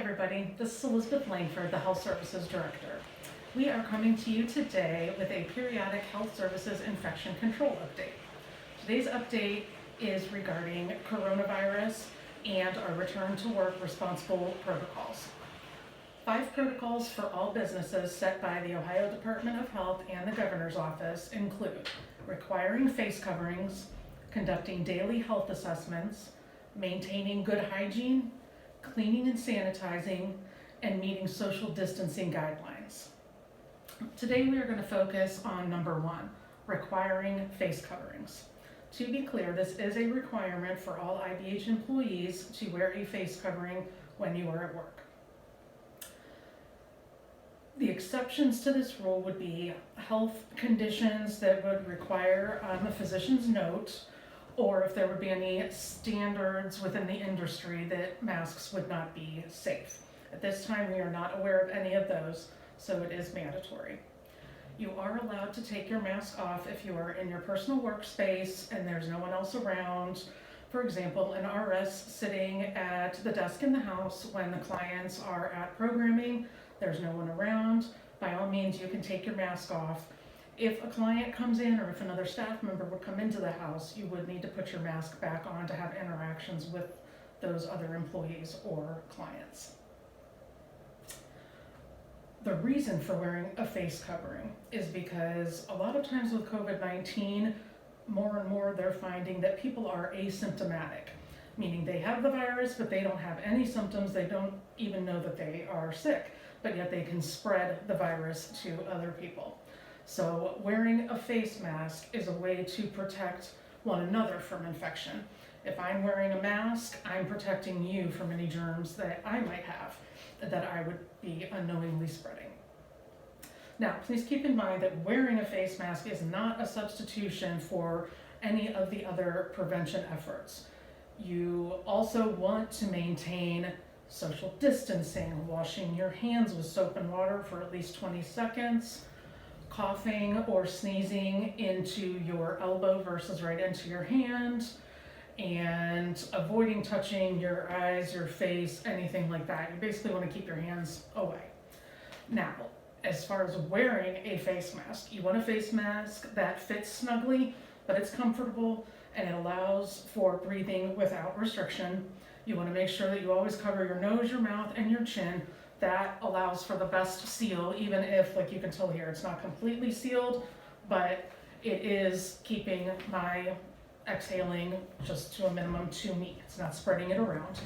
everybody, this is Elizabeth Langford, the Health Services Director. We are coming to you today with a periodic health services infection control update. Today's update is regarding coronavirus and our return to work responsible protocols. 5 protocols for all businesses set by the Ohio Department of Health and the Governor's Office include requiring face coverings, conducting daily health assessments, maintaining good hygiene, cleaning and sanitizing, and meeting social distancing guidelines. Today we are going to focus on number 1, requiring face coverings. To be clear, this is a requirement for all IBH employees to wear a face covering when you are at work. The exceptions to this rule would be health conditions that would require a physician's note, or if there would be any standards within the industry that masks would not be safe. At this time, we are not aware of any of those, so it is mandatory. You are allowed to take your mask off if you are in your personal workspace and there's no one else around. For example, an RS sitting at the desk in the house when the clients are at programming, there's no one around. By all means, you can take your mask off. If a client comes in or if another staff member would come into the house, you would need to put your mask back on to have interactions with those other employees or clients. The reason for wearing a face covering is because a lot of times with COVID-19, more and more they're finding that people are asymptomatic, meaning they have the virus, but they don't have any symptoms. They don't even know that they are sick, but yet they can spread the virus to other people. So wearing a face mask is a way to protect one another from infection. If I'm wearing a mask, I'm protecting you from any germs that I might have that I would be unknowingly spreading. Now, please keep in mind that wearing a face mask is not a substitution for any of the other prevention efforts. You also want to maintain social distancing, washing your hands with soap and water for at least 20 seconds, coughing or sneezing into your elbow versus right into your hand, and avoiding touching your eyes, your face, anything like that. You basically want to keep your hands away. Now, as far as wearing a face mask, you want a face mask that fits snugly, but it's comfortable and it allows for breathing without restriction. You want to make sure that you always cover your nose, your mouth, and your chin. That allows for the best seal, even if, like you can tell here, it's not completely sealed, but it is keeping my exhaling just to a minimum to me. It's not spreading it around.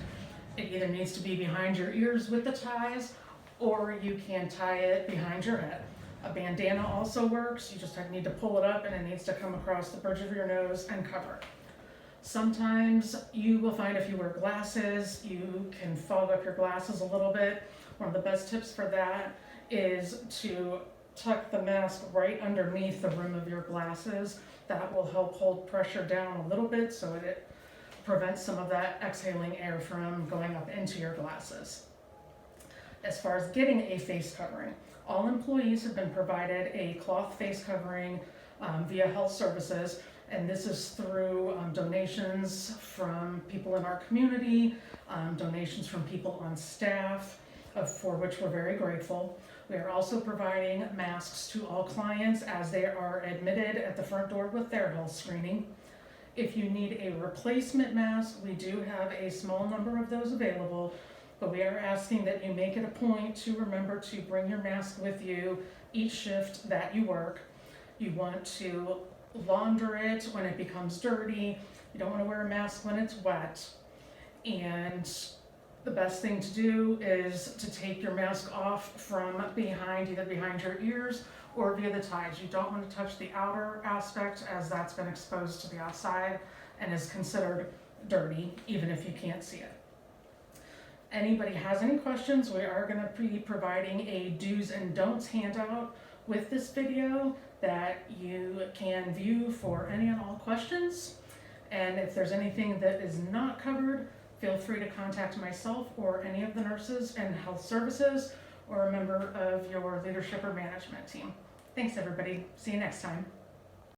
It either needs to be behind your ears with the ties, or you can tie it behind your head. A bandana also works. You just need to pull it up and it needs to come across the bridge of your nose and cover it. Sometimes you will find if you wear glasses, you can fog up your glasses a little bit. One of the best tips for that is to tuck the mask right underneath the rim of your glasses. That will help hold pressure down a little bit so it prevents some of that exhaling air from going up into your glasses. As far as getting a face covering, all employees have been provided a cloth face covering via health services, and this is through donations from people in our community, donations from people on staff, for which we're very grateful. We are also providing masks to all clients as they are admitted at the front door with their health screening. If you need a replacement mask, we do have a small number of those available, but we are asking that you make it a point to remember to bring your mask with you each shift that you work. You want to launder it when it becomes dirty. You don't want to wear a mask when it's wet. And the best thing to do is to take your mask off from behind, either behind your ears or via the ties. You don't want to touch the outer aspect, as that's been exposed to the outside and is considered dirty, even if you can't see it. Anybody has any questions, we are going to be providing a do's and don'ts handout with this video that you can view for any and all questions. And if there's anything that is not covered, feel free to contact myself or any of the nurses and health services or a member of your leadership or management team. Thanks everybody. See you next time.